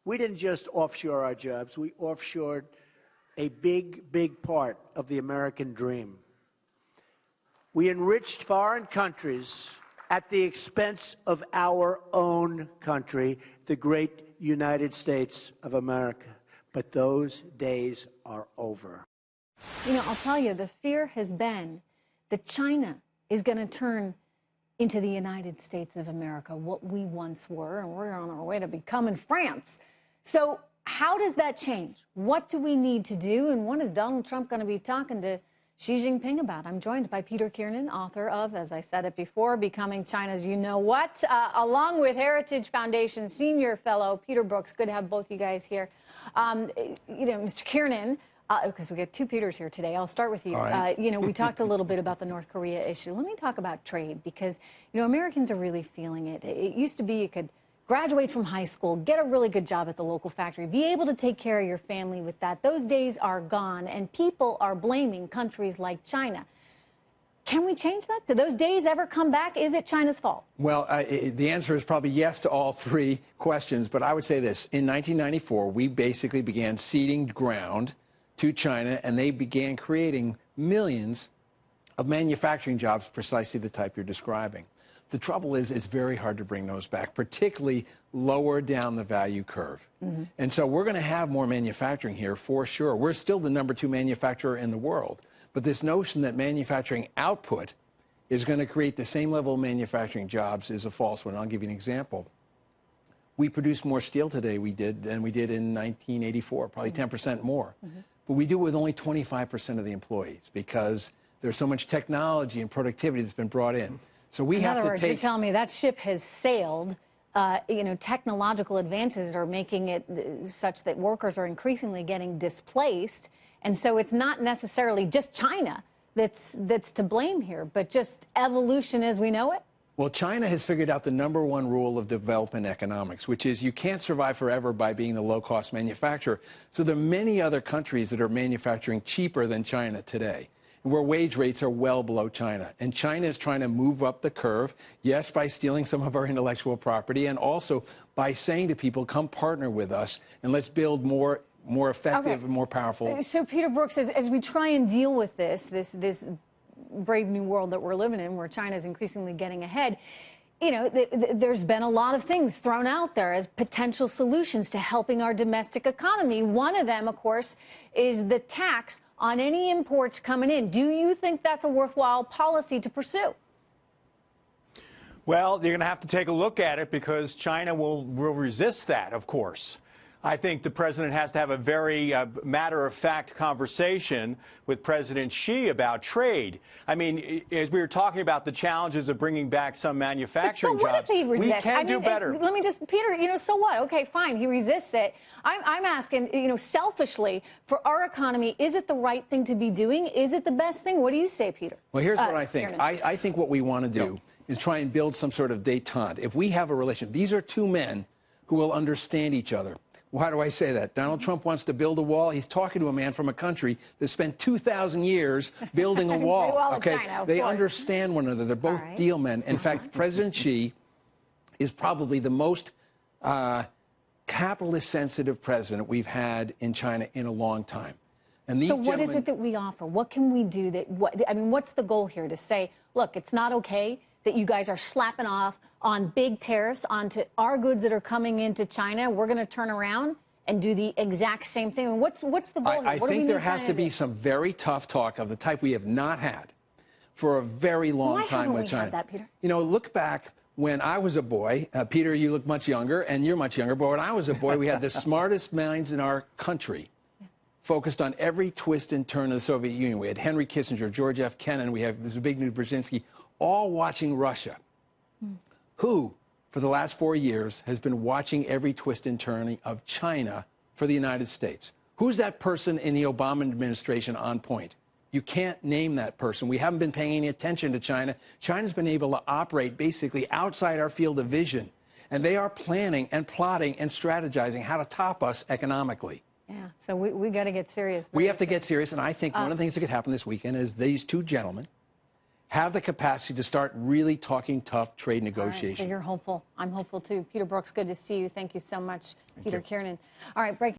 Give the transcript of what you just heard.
We didn't just offshore our jobs, we offshored a big, big part of the American dream. We enriched foreign countries at the expense of our own country, the great United States of America. But those days are over. You know, I'll tell you, the fear has been that China is going to turn into the United States of America, what we once were, and we're on our way to becoming France. So how does that change? What do we need to do, and what is Donald Trump going to be talking to Xi Jinping about? I'm joined by Peter Kiernan, author of, as I said it before, Becoming China's You-Know-What, along with Heritage Foundation Senior Fellow Peter Brooks. Good to have both you guys here. You know, Mr. Kiernan, because we got two Peters here today. I'll start with you. Right. You know, we talked a little bit about the North Korea issue. Let me talk about trade because, you know, Americans are really feeling it. It used to be you could graduate from high school, get a really good job at the local factory, be able to take care of your family with that. Those days are gone, and people are blaming countries like China. Can we change that? Do those days ever come back? Is it China's fault? Well, the answer is probably yes to all three questions, but I would say this. In 1994, we basically began ceding ground to China, and they began creating millions of manufacturing jobs, precisely the type you're describing. The trouble is it's very hard to bring those back, particularly lower down the value curve. And so we're going to have more manufacturing here for sure. We're still the #2 manufacturer in the world. But this notion that manufacturing output is going to create the same level of manufacturing jobs is a false one. I'll give you an example. We produce more steel today than we did in 1984, probably 10% more. But we do it with only 25% of the employees because there's so much technology and productivity that's been brought in. So we have to take... In other words, you're telling me that ship has sailed. You know, technological advances are making it such that workers are increasingly getting displaced. And so it's not necessarily just China that's to blame here, but just evolution as we know it? Well, China has figured out the #1 rule of development economics, which is you can't survive forever by being the low-cost manufacturer. So there are many other countries that are manufacturing cheaper than China today, where wage rates are well below China. And China is trying to move up the curve, yes, by stealing some of our intellectual property, and also by saying to people, come partner with us, and let's build more effective and more powerful. So, Peter Brooks, as we try and deal with this brave new world that we're living in, where China is increasingly getting ahead, you know, there's been a lot of things thrown out there as potential solutions to helping our domestic economy. One of them, of course, is the tax on any imports coming in. Do you think that's a worthwhile policy to pursue? Well, you're going to have to take a look at it because China will resist that, of course. I think the president has to have a very matter-of-fact conversation with President Xi about trade. I mean, as we were talking about the challenges of bringing back some manufacturing jobs, we can do better. Let me just, Peter, you know, so what? Okay, fine, he resists it. I'm asking, you know, selfishly, for our economy, is it the right thing to be doing? Is it the best thing? What do you say, Peter? Well, here's what I think. I think what we want to do is try and build some sort of détente. If we have a relationship, these are two men who will understand each other. Why do I say that? Donald Trump wants to build a wall. He's talking to a man from a country that spent 2,000 years building a wall. Okay, China, they understand one another. They're both deal men. In fact, President Xi is probably the most capitalist-sensitive president we've had in China in a long time. And these so what is it that we offer? What can we do I mean, what's the goal here? To say, look, it's not okay that you guys are slapping off on big tariffs onto our goods that are coming into China. We're going to turn around and do the exact same thing. And what's the goal here? I think there has to be some very tough talk of the type we have not had for a very long time with China. Why haven't we had that, Peter? You know, look back when I was a boy. Peter, you look much younger, and you're much younger. But when I was a boy, we had the smartest minds in our country focused on every twist and turn of the Soviet Union. We had Henry Kissinger, George F. Kennan, we have Zbigniew Brzezinski, all watching Russia, who, for the last 4 years, has been watching every twist and turn of China for the United States. Who's that person in the Obama administration on point? You can't name that person. We haven't been paying any attention to China. China's been able to operate basically outside our field of vision, and they are planning and plotting and strategizing how to top us economically. Yeah, so we got to get serious. We have to get serious, and I think one of the things that could happen this weekend is these two gentlemen have the capacity to start really talking tough trade All right, negotiations. so you're hopeful. I'm hopeful too. Peter Brooks, good to see you. Thank you so much, Peter Kiernan. All right, break.